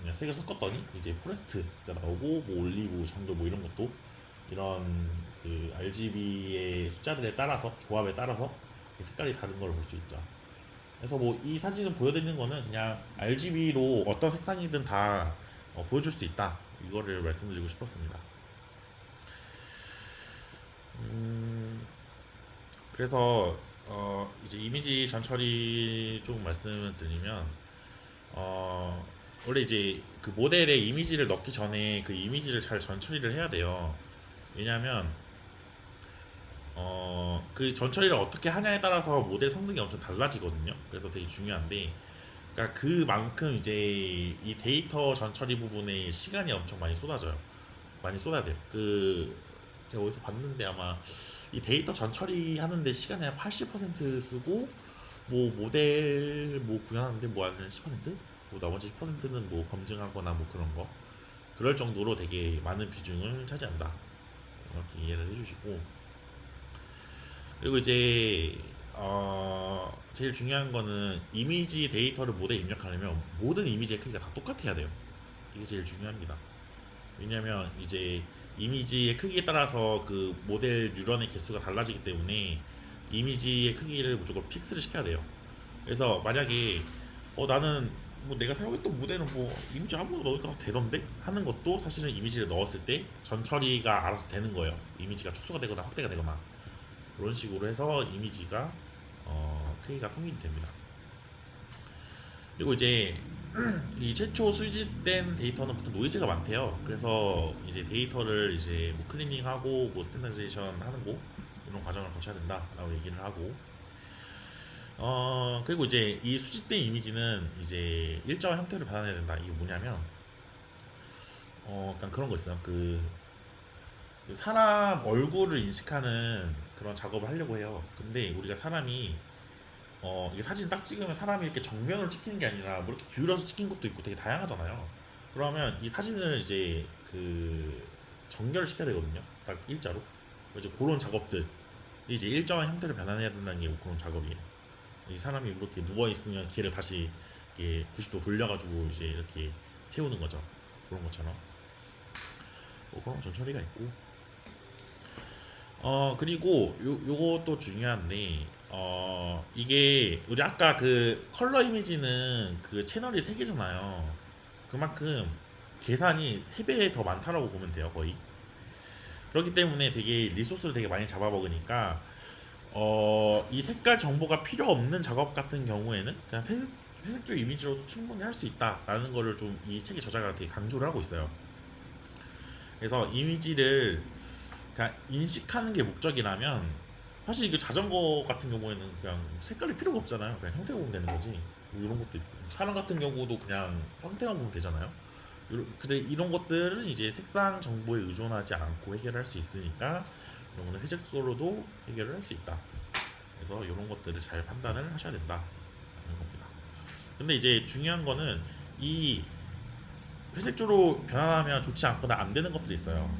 그냥 색을 섞었더니 이제 포레스트가 나오고 뭐 올리브, 정글 뭐 이런 것도 이런 그 RGB의 숫자들에 따라서 조합에 따라서 색깔이 다른 걸 볼 수 있죠. 그래서 뭐 이 사진을 보여드리는 거는 그냥 RGB로 어떤 색상이든 다 보여줄 수 있다. 이거를 말씀드리고 싶었습니다. 그래서 이제 이미지 전처리 좀 말씀을 드리면 원래 이제 그 모델에 이미지를 넣기 전에 그 이미지를 잘 전처리를 해야 돼요. 왜냐하면 그 전처리를 어떻게 하냐에 따라서 모델 성능이 엄청 달라지거든요. 그래서 되게 중요한데, 그러니까 그만큼 이제 이 데이터 전처리 부분에 시간이 엄청 많이 쏟아져요. 많이 쏟아야 돼요. 그 제가 어디서 봤는데 아마 이 데이터 전처리 하는데 시간이 한 80% 쓰고 뭐 모델 뭐 구현하는데 뭐 한 10%? 뭐 나머지 10%는 뭐 검증하거나 뭐 그런 거 그럴 정도로 되게 많은 비중을 차지한다. 이렇게 이해를 해주시고, 그리고 이제 제일 중요한 거는 이미지 데이터를 모델에 입력하려면 모든 이미지의 크기가 다 똑같아야 돼요. 이게 제일 중요합니다. 왜냐면 이제 이미지의 크기에 따라서 그 모델 뉴런의 개수가 달라지기 때문에 이미지의 크기를 무조건 픽스를 시켜야 돼요. 그래서 만약에 나는 뭐 내가 사용했던 모델은 뭐 이미지 아무거나 넣어도 되던데 하는 것도 사실은 이미지를 넣었을 때 전 처리가 알아서 되는 거예요. 이미지가 축소가 되거나 확대가 되거나 그런 식으로 해서 이미지가 크기가 통일이 됩니다. 그리고 이제 이 최초 수집된 데이터는 보통 노이즈가 많대요. 그래서 이제 데이터를 이제 뭐 클리닝하고 뭐 스탠다이제이션 하는 거 이런 과정을 거쳐야 된다라고 얘기를 하고 그리고 이제 이 수집된 이미지는 이제 일정한 형태를 받아내야 된다. 이게 뭐냐면 약간 그런 거 있어요. 그 사람 얼굴을 인식하는 그런 작업을 하려고 해요. 근데 우리가 사람이 이게 사진 딱 찍으면 사람이 이렇게 정면으로 찍히는 게 아니라 뭐 이렇게 기울여서 찍힌 것도 있고 되게 다양하잖아요. 그러면 이 사진을 이제 그 정렬을 시켜야 되거든요. 딱 일자로. 이제 그런 작업들 이제 일정한 형태를 변환해야 된다는 게 그런 작업이에요. 이 사람이 이렇게 누워 있으면 걔를 다시 이렇게 90도 돌려가지고 이제 이렇게 세우는 거죠. 그런 것처럼. 뭐 그런 전 처리가 있고. 그리고 요것도 중요한데 이게 우리 아까 그 컬러 이미지는 그 채널이 3개잖아요. 그만큼 계산이 3배 더 많다라고 보면 돼요, 거의. 그렇기 때문에 되게 리소스를 되게 많이 잡아먹으니까 이 색깔 정보가 필요 없는 작업 같은 경우에는 그냥 회색조 이미지로도 충분히 할 수 있다라는 거를 좀 이 책의 저자가 되게 강조를 하고 있어요. 그래서 이미지를 그냥 인식하는 게 목적이라면 사실 이게 자전거 같은 경우에는 그냥 색깔이 필요가 없잖아요. 그냥 형태가 보면 되는 거지. 뭐 이런 것도 있고 사람 같은 경우도 그냥 형태만 보면 되잖아요. 근데 이런 것들은 이제 색상 정보에 의존하지 않고 해결할 수 있으니까 이런 거는 회색소로도 해결을 할 수 있다. 그래서 이런 것들을 잘 판단을 하셔야 된다는 겁니다. 근데 이제 중요한 거는 이 회색조로 변환하면 좋지 않거나 안 되는 것들이 있어요.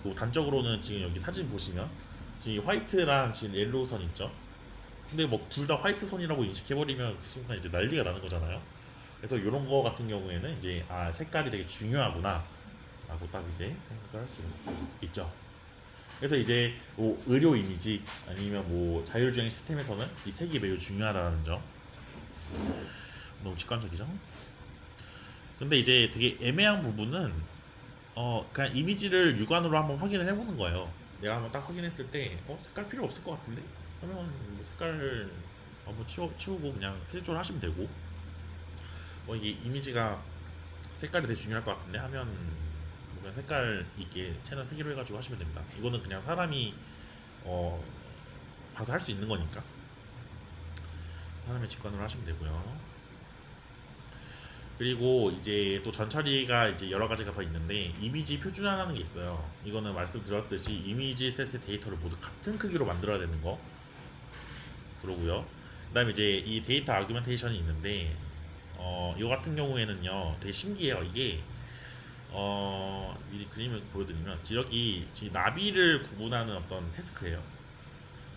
그 단적으로는 지금 여기 사진 보시면 지금 화이트랑 지금 옐로우 선 있죠. 근데 뭐 둘 다 화이트 선이라고 인식해버리면 그 순간 이제 난리가 나는 거잖아요. 그래서 이런 거 같은 경우에는 이제 색깔이 되게 중요하구나 라고 딱 이제 생각을 할 수 있죠. 그래서 이제 뭐 의료 이미지 아니면 뭐 자율주행 시스템에서는 이 색이 매우 중요하다는 점 너무 직관적이죠. 근데 이제 되게 애매한 부분은 그냥 이미지를 육안으로 한번 확인을 해보는 거예요. 내가 한번 딱 확인했을 때 색깔 필요 없을 것 같은데 하면 뭐 색깔을 한번 치우고 그냥 회색조를 하시면 되고 이게 이미지가 색깔이 되게 중요할 것 같은데 하면 뭐 그냥 색깔 있게 채널 3개로 해가지고 하시면 됩니다. 이거는 그냥 사람이 어, 봐서 할 수 있는 거니까 사람의 직관으로 하시면 되고요. 그리고 이제 또 전처리가 이제 여러 가지가 더 있는데 이미지 표준화라는 게 있어요. 이거는 말씀드렸듯이 이미지 셋의 데이터를 모두 같은 크기로 만들어야 되는 거 그러고요. 그다음에 이제 이 데이터 아규멘테이션이 있는데 이 같은 경우에는요 되게 신기해요. 이게 미리 그림을 보여드리면 여기 지금 나비를 구분하는 어떤 태스크예요.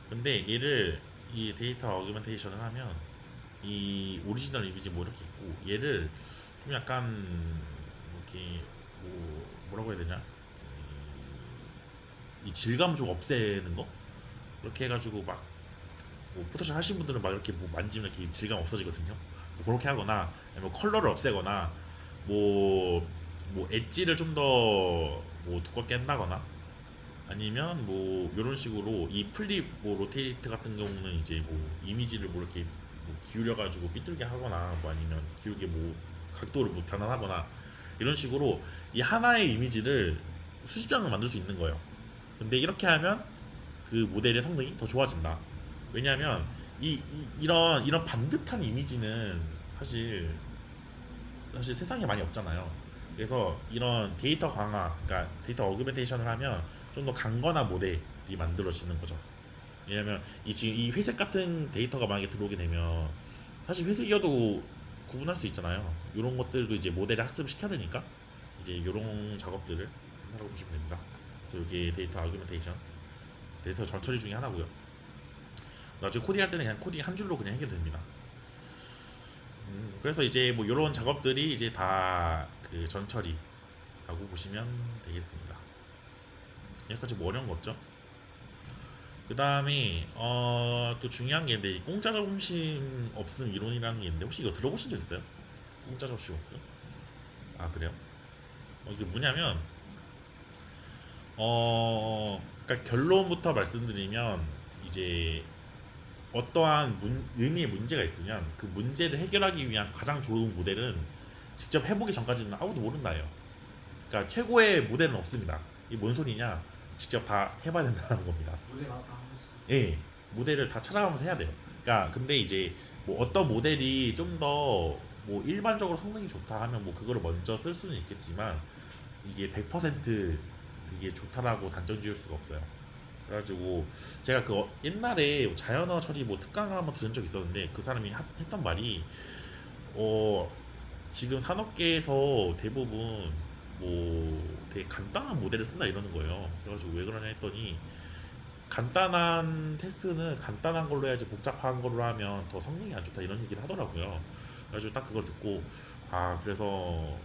근데 얘를 이 데이터 어규멘테이션을 하면 이 오리지널 이미지 뭐 이렇게 있고 얘를 좀 약간 이렇게 뭐라고 해야 되냐 이 질감 좀 없애는 거 이렇게 해가지고 막뭐 포토샵 하신 분들은 막 이렇게 뭐 만지면 이렇게 질감 없어지거든요. 뭐 그렇게 하거나 아니면 컬러를 없애거나 뭐 엣지를 좀 더 뭐 두껍게 한다거나 아니면 뭐 이런 식으로 이 플립 뭐 로테이트 같은 경우는 이제 뭐 이미지를 뭐 이렇게 뭐 기울여 가지고 삐뚤게 하거나 뭐 아니면 기울게 뭐 각도를 뭐 변환하거나 이런 식으로 이 하나의 이미지를 수십 장을 만들 수 있는 거예요. 근데 이렇게 하면 그 모델의 성능이 더 좋아진다. 왜냐하면 이런 반듯한 이미지는 사실 세상에 많이 없잖아요. 그래서 이런 데이터 강화, 그러니까 데이터 어그멘테이션을 하면 좀 더 강건한 모델이 만들어지는 거죠. 왜냐면 지금 이 회색 같은 데이터가 만약에 들어오게 되면 사실 회색이어도 구분할 수 있잖아요. 이런 것들도 이제 모델에 학습을 시켜야 되니까 이제 이런 작업들을 한다고 보시면 됩니다. 그래서 이게 데이터 아규멘테이션, 데이터 전처리 중에 하나고요. 나중에 코딩할 때는 그냥 코딩 한 줄로 그냥 해결됩니다. 그래서 이제 뭐 이런 작업들이 이제 다 그 전처리라고 보시면 되겠습니다. 여기까지 뭐 어려운 거 없죠? 그 다음에 또 중요한 게 있는데 공짜 점심 없음 이론이라는 게 있는데 혹시 이거 들어보신 적 있어요? 공짜 접시 없음? 아 그래요? 이게 뭐냐면 그러니까 결론부터 말씀드리면 이제 어떠한 의미의 문제가 있으면 그 문제를 해결하기 위한 가장 좋은 모델은 직접 해보기 전까지는 아무도 모른다예요. 그러니까 최고의 모델은 없습니다. 이게 뭔 소리냐? 직접 다 해봐야 된다는 겁니다. 모델 하나 한 번씩. 예, 모델을 다 찾아가면서 해야 돼요. 그러니까 근데 이제 뭐 어떤 모델이 좀 더 뭐 일반적으로 성능이 좋다 하면 뭐 그거를 먼저 쓸 수는 있겠지만 이게 100% 그게 좋다라고 단정 지을 수가 없어요. 그래가지고 제가 그 옛날에 자연어 처리 뭐 특강을 한번 들은 적 있었는데 그 사람이 했던 말이 어 지금 산업계에서 대부분 뭐 되게 간단한 모델을 쓴다 이러는 거예요. 그래가지고 왜 그러냐 했더니 간단한 테스트는 간단한 걸로 해야지 복잡한 걸로 하면 더 성능이 안 좋다 이런 얘기를 하더라고요. 그래가지고 딱 그걸 듣고 아 그래서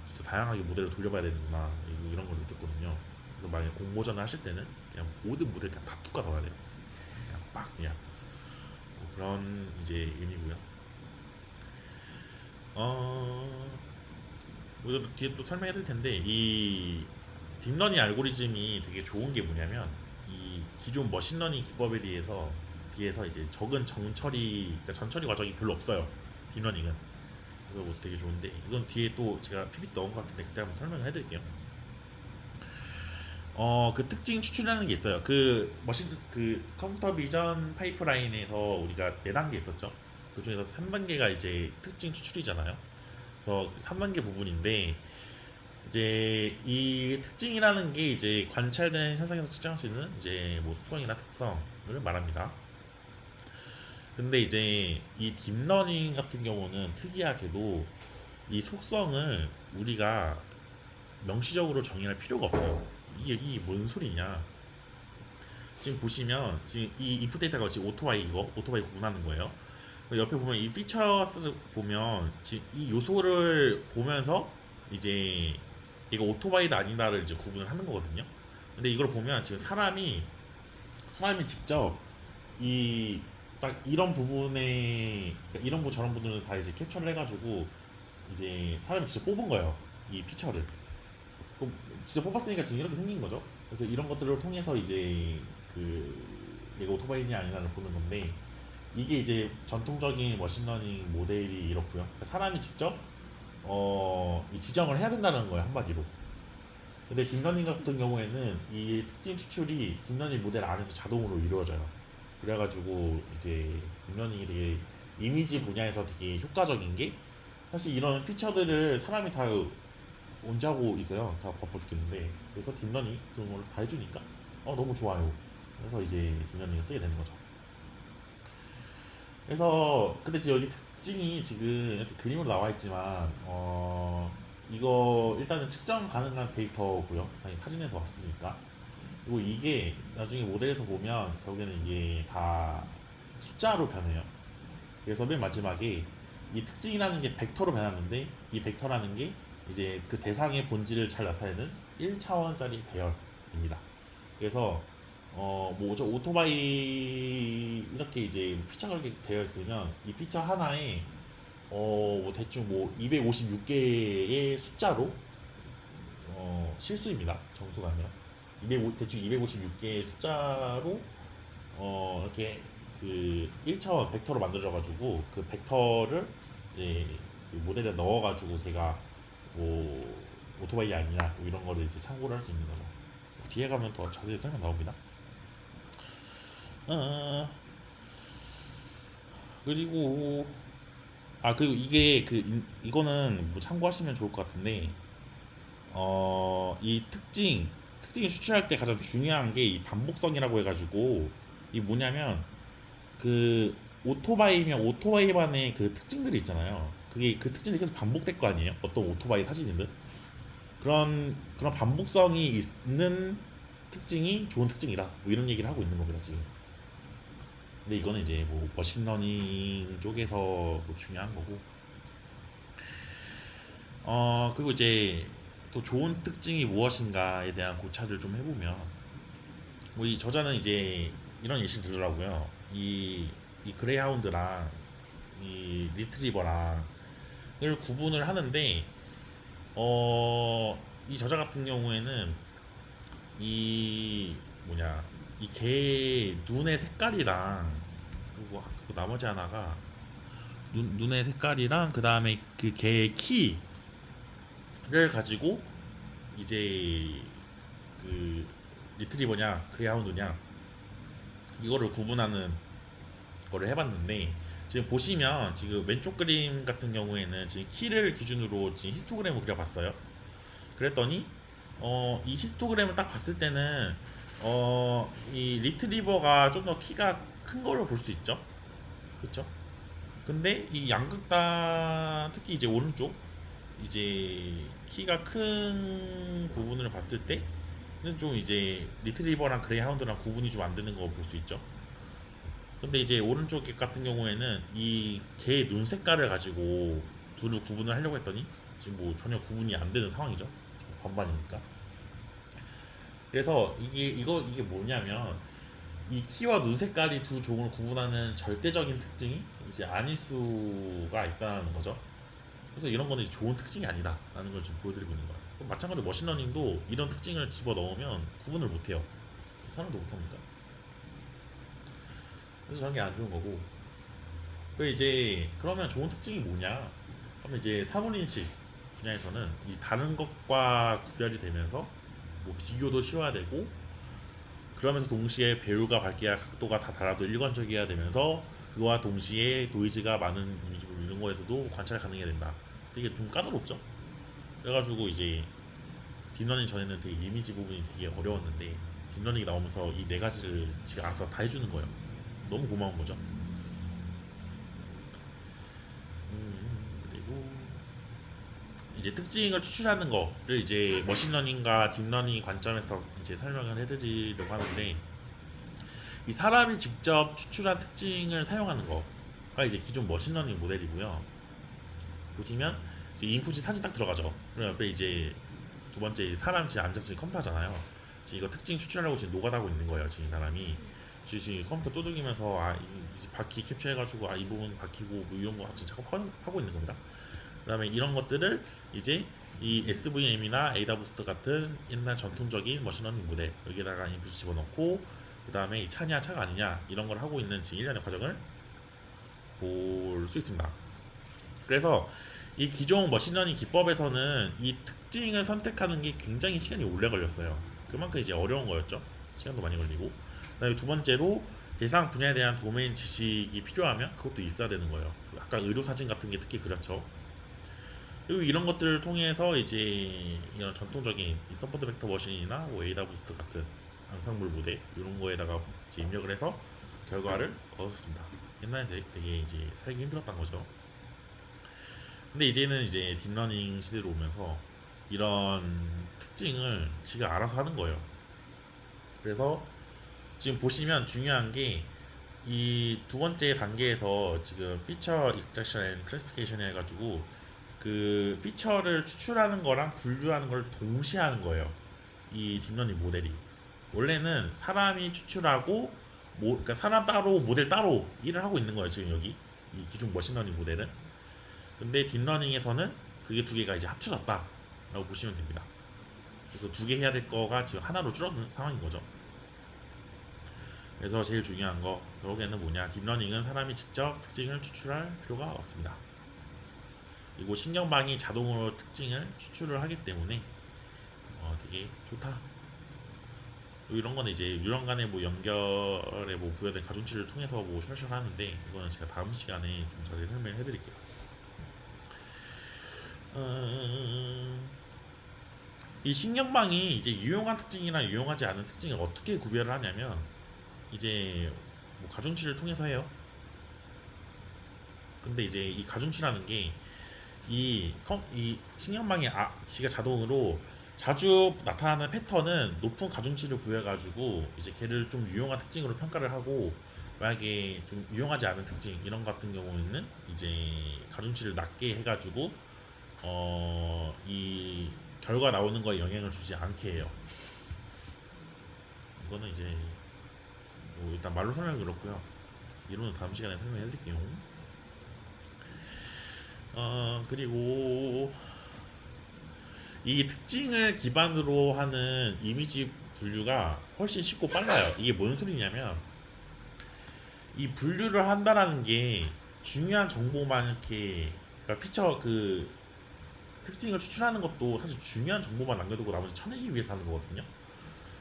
진짜 다양하게 모델을 돌려봐야 되는구나 이런 걸 느꼈거든요. 그래서 만약에 공모전을 하실 때는 그냥 모든 모델 그냥 다 뚜까 넣어야 돼요. 그냥 빡 그냥 뭐 그런 이제 의미고요. 어, 뭐 이것도 뒤에 또 설명해 드릴 텐데 이 딥러닝 알고리즘이 되게 좋은 게 뭐냐면 이 기존 머신러닝 기법에 비해서 이제 적은 정처리 그러니까 전처리 과정이 별로 없어요. 딥러닝은 그래서 뭐 되게 좋은데 이건 뒤에 또 제가 PPT 넣은 것 같은데 그때 한번 설명을 해드릴게요. 그 특징 추출이라는 게 있어요. 그 컴퓨터 비전 파이프라인에서 우리가 네 단계 있었죠. 그 중에서 3단계가 이제 특징 추출이잖아요. 그래서 3단계 부분인데 이제 이 특징이라는 게 이제 관찰된 현상에서 측정할 수 있는 이제 뭐 속성이나 특성을 말합니다. 근데 이제 이 딥러닝 같은 경우는 특이하게도 이 속성을 우리가 명시적으로 정의할 필요가 없어요. 이게 뭔 소리냐? 지금 보시면 지금 이 if 데이터가 지금 오토바이 구분하는 거예요. 옆에 보면 이 피처스를 보면 지금 이 요소를 보면서 이제 이거 오토바이다 아니다를 이제 구분을 하는 거거든요. 근데 이걸 보면 지금 사람이 직접 이 딱 이런 부분에 그러니까 이런 부 저런 부분을 다 이제 캡처를 해가지고 이제 사람이 직접 뽑은 거예요. 이 피처를. 그럼 진짜 뽑았으니까 지금 이렇게 생긴 거죠. 그래서 이런 것들을 통해서 이제 그 얘가 오토바이냐 아니냐를 보는 건데 이게 이제 전통적인 머신러닝 모델이 이렇고요. 그러니까 사람이 직접 이 지정을 해야 된다는 거예요 한마디로. 근데 딥러닝 같은 경우에는 이 특징 추출이 딥러닝 모델 안에서 자동으로 이루어져요. 그래가지고 이제 딥러닝이 되게 이미지 분야에서 되게 효과적인 게 사실 이런 피처들을 사람이 다 언제 하고 있어요. 다 바빠 죽겠는데 그래서 딥러닝 그런 걸 다 해주니까 너무 좋아요. 그래서 이제 딥러닝을 쓰게 되는 거죠. 그래서 근데 지금 여기 특징이 지금 이렇게 그림으로 나와 있지만 이거 일단은 측정 가능한 데이터고요. 아니 사진에서 왔으니까. 그리고 이게 나중에 모델에서 보면 결국에는 이게 다 숫자로 변해요. 그래서 맨 마지막에 이 특징이라는 게 벡터로 변하는데 이 벡터라는 게 이제 그 대상의 본질을 잘 나타내는 1차원짜리 배열입니다. 그래서 뭐 오토바이 이렇게 이제 피처가 이렇게 되어 있으면 이 피처 하나에 뭐 대충 뭐 256개의 숫자로 실수입니다. 정수가 아니라 대충 256개의 숫자로 이렇게 그 1차원 벡터로 만들어져 가지고 그 벡터를 이제 그 모델에 넣어 가지고 걔가 뭐 오토바이 아니냐 뭐 이런 거를 이제 참고를 할 수 있는 거죠. 뒤에 가면 더 자세히 설명 나옵니다. 어, 그리고 그리고 이게 이거는 뭐 참고하시면 좋을 것 같은데 이 특징이 추출할 때 가장 중요한 게 이 반복성이라고 해가지고 이 뭐냐면 그 오토바이면 오토바이만의 그 특징들이 있잖아요. 그게 그 특징이 계속 반복될 거 아니에요? 어떤 오토바이 사진이든 그런 반복성이 있는 특징이 좋은 특징이다. 뭐 이런 얘기를 하고 있는 겁니다 지금. 근데 이거는 이제 뭐 머신러닝 쪽에서 뭐 중요한 거고. 그리고 이제 또 좋은 특징이 무엇인가에 대한 고찰을 좀 해보면 뭐 이 저자는 이제 이런 예시를 들더라고요. 이 그레이하운드랑 이 리트리버랑 구분을 하는데 이 저자 같은 경우에는 이 뭐냐 이 개 눈의 색깔이랑 그리고 나머지 하나가 눈의 색깔이랑 그 다음에 그 개의 키를 가지고 이제 그 리트리버냐 그레이하운드냐 이거를 구분하는 거를 해봤는데 지금 보시면 지금 왼쪽 그림 같은 경우에는 지금 키를 기준으로 지금 히스토그램을 그려봤어요. 그랬더니 이 히스토그램을 딱 봤을 때는 이 리트리버가 좀 더 키가 큰 걸로 볼 수 있죠. 그렇죠? 근데 이 양극단 특히 이제 오른쪽 이제 키가 큰 부분을 봤을 때는 좀 이제 리트리버랑 그레이하운드랑 구분이 좀 안 되는 거 볼 수 있죠. 근데 이제 오른쪽 객 같은 경우에는 이 개의 눈 색깔을 가지고 둘을 구분을 하려고 했더니 지금 뭐 전혀 구분이 안 되는 상황이죠. 반반이니까. 그래서 이게 뭐냐면 이 키와 눈 색깔이 두 종을 구분하는 절대적인 특징이 이제 아닐 수가 있다는 거죠. 그래서 이런 거는 이제 좋은 특징이 아니다라는 걸 지금 보여드리고 있는 거예요. 마찬가지로 머신러닝도 이런 특징을 집어 넣으면 구분을 못해요. 사람도 못하니까. 그래서 저런 게 안 좋은 거고. 그 이제 그러면 좋은 특징이 뭐냐? 그러면 이제 사물인식 분야에서는 이 다른 것과 구별이 되면서 뭐 비교도 쉬워야 되고 그러면서 동시에 배우가 밝기와 각도가 다 달라도 일관적이어야 되면서 그와 동시에 노이즈가 많은 이미지 이런 거에서도 관찰 가능해야 된다. 되게 좀 까다롭죠. 그래가지고 이제 딥러닝 전에는 되게 이미지 부분이 되게 어려웠는데 딥러닝이 나오면서 이 네 가지를 지가 알아서 다 해주는 거예요. 너무 고마운 거죠. 그리고 이제 특징을 추출하는 거를 이제 머신러닝과 딥러닝 관점에서 이제 설명을 해드리려고 하는데 이 사람이 직접 추출한 특징을 사용하는 거가 이제 기존 머신러닝 모델이고요. 보시면 이제 인풋이 사진 딱 들어가죠. 그럼 옆에 이제 두 번째 이 사람 지금 앉았으니 컴퓨터잖아요. 지금 이거 특징 추출하려고 지금 노가다하고 있는 거예요. 지금 이 사람이 지금 컴퓨터 두들기면서 이 바퀴 캡처해가지고 이 부분 바퀴고 뭐 이런 거 지금 작업하고 있는 겁니다. 그다음에 이런 것들을 이제 이 SVM이나 에이다부스트 같은 옛날 전통적인 머신러닝 모델 여기다가 인풋 집어넣고 그 다음에 이 차냐 차가 아니냐 이런 걸 하고 있는 지금 일련의 과정을 볼 수 있습니다. 그래서 이 기존 머신러닝 기법에서는 이 특징을 선택하는 게 굉장히 시간이 오래 걸렸어요. 그만큼 이제 어려운 거였죠. 시간도 많이 걸리고. 그다음에 두 번째로 대상 분야에 대한 도메인 지식이 필요하면 그것도 있어야 되는 거예요. 아까 의료 사진 같은 게 특히 그렇죠. 그리고 이런 것들을 통해서 이제 이런 전통적인 이 서포트 벡터 머신이나 뭐 에이다 부스트 같은 앙상블 모델 이런 거에다가 이제 입력을 해서 결과를 얻었습니다. 옛날에 되게 이제 살기 힘들었던 거죠. 근데 이제는 이제 딥러닝 시대로 오면서 이런 특징을 지가 알아서 하는 거예요. 그래서 지금 보시면 중요한 게 이 두 번째 단계에서 지금 피처 익스트랙션 앤 클래시피케이션 해가지고 그 피처를 추출하는 거랑 분류하는 걸 동시에 하는 거예요. 이 딥러닝 모델이 원래는 사람이 추출하고 그러니까 사람 따로 모델 따로 일을 하고 있는 거예요. 지금 여기 이 기존 머신러닝 모델은. 근데 딥러닝에서는 그게 두 개가 이제 합쳐졌다라고 보시면 됩니다. 그래서 두 개 해야 될 거가 지금 하나로 줄어든 상황인 거죠. 그래서 제일 중요한 거 결국에는 뭐냐? 딥러닝은 사람이 직접 특징을 추출할 필요가 없습니다. 그리고 신경방이 자동으로 특징을 추출을 하기 때문에 되게 좋다. 이런 거는 이제 유형 간의 뭐 연결에 뭐 부여된 가중치를 통해서 뭐 셜셜 하는데 이거는 제가 다음 시간에 좀 자세히 설명해 드릴게요. 이 신경방이 이제 유용한 특징이나 유용하지 않은 특징을 어떻게 구별을 하냐면 이제 뭐 가중치를 통해서 해요. 근데 이제 이 가중치라는 게 이 신경방이 지가 자동으로 자주 나타나는 패턴은 높은 가중치를 부여해가지고 이제 걔를 좀 유용한 특징으로 평가를 하고 만약에 좀 유용하지 않은 특징 이런 같은 경우에는 이제 가중치를 낮게 해가지고 이 결과 나오는 거에 영향을 주지 않게 해요. 이거는 이제 뭐 일단 말로 설명이 그렇고요. 이론은 다음 시간에 설명해 드릴게요. 그리고 이 특징을 기반으로 하는 이미지 분류가 훨씬 쉽고 빨라요. 이게 뭔 소리냐면 이 분류를 한다라는 게 중요한 정보만 이렇게 그러니까 피처 그 특징을 추출하는 것도 사실 중요한 정보만 남겨두고 나머지 쳐내기 위해서 하는 거거든요.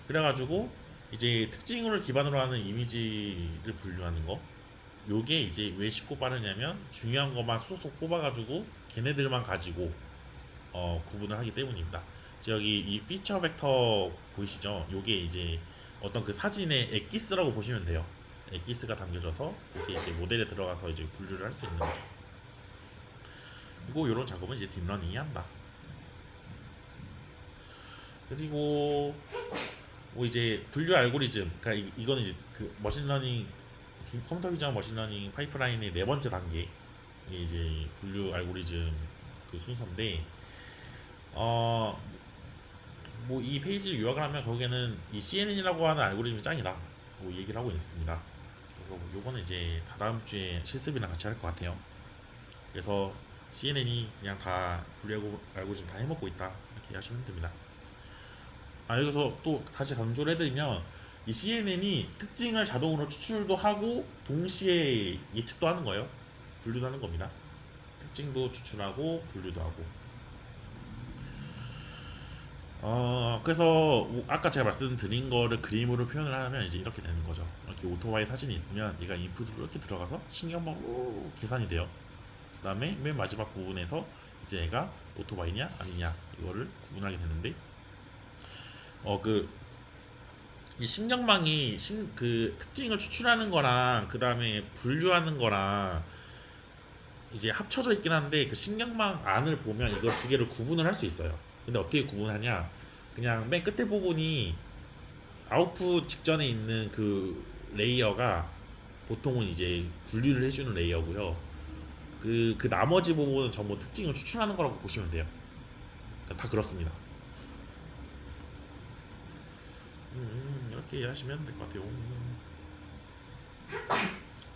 그래가지고 이제 특징을 기반으로 하는 이미지를 분류하는 거 요게 이제 왜 쉽고 빠르냐면 중요한 것만 쏙쏙 뽑아가지고 걔네들만 가지고 구분을 하기 때문입니다. 여기 이 피처 벡터 보이시죠? 요게 이제 어떤 그 사진의 엑기스라고 보시면 돼요. 엑기스가 담겨져서 이렇게 이제 모델에 들어가서 이제 분류를 할 수 있는 거죠. 그리고 이런 작업은 이제 딥러닝이 한다. 그리고 뭐 이제 분류 알고리즘, 그러니까 이거는 이제 그 머신러닝 컴퓨터 기전 머신러닝 파이프라인의 네 번째 단계 이게 이제 분류 알고리즘 그 순서인데 어 뭐 이 페이지를 요약을 하면 거기에는 이 CNN이라고 하는 알고리즘이 짱이다 뭐 얘기를 하고 있습니다. 그래서 뭐 요거는 이제 다다음 주에 실습이랑 같이 할 것 같아요. 그래서 CNN이 그냥 다 분류 알고리즘 다 해먹고 있다 이렇게 하시면 됩니다. 여기서 또 다시 강조를 해드리면 이 CNN이 특징을 자동으로 추출도 하고 동시에 예측도 하는 거예요. 분류도 하는 겁니다. 특징도 추출하고 분류도 하고. 그래서 아까 제가 말씀드린 거를 그림으로 표현을 하면 이제 이렇게 되는 거죠. 이렇게 오토바이 사진이 있으면 얘가 인풋으로 이렇게 들어가서 신경망으로 계산이 돼요. 그 다음에 맨 마지막 부분에서 이제 얘가 오토바이냐 아니냐 이거를 구분하게 되는데 그 이 신경망이 그 특징을 추출하는 거랑 그 다음에 분류하는 거랑 이제 합쳐져 있긴 한데 그 신경망 안을 보면 이걸 두 개를 구분을 할 수 있어요. 근데 어떻게 구분하냐? 그냥 맨 끝에 부분이 아웃풋 직전에 있는 그 레이어가 보통은 이제 분류를 해주는 레이어고요. 그 나머지 부분은 전부 특징을 추출하는 거라고 보시면 돼요. 다 그렇습니다. 이렇게 하시면 될 것 같아요.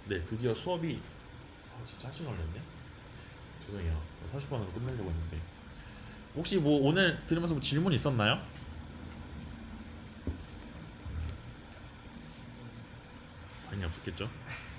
네, 드디어 수업이 진짜 한 시간 걸렸네. 죄송해요. 30분으로 끝내려고 했는데 혹시 뭐 오늘 들으면서 뭐 질문 있었나요? 당연히 없었겠죠.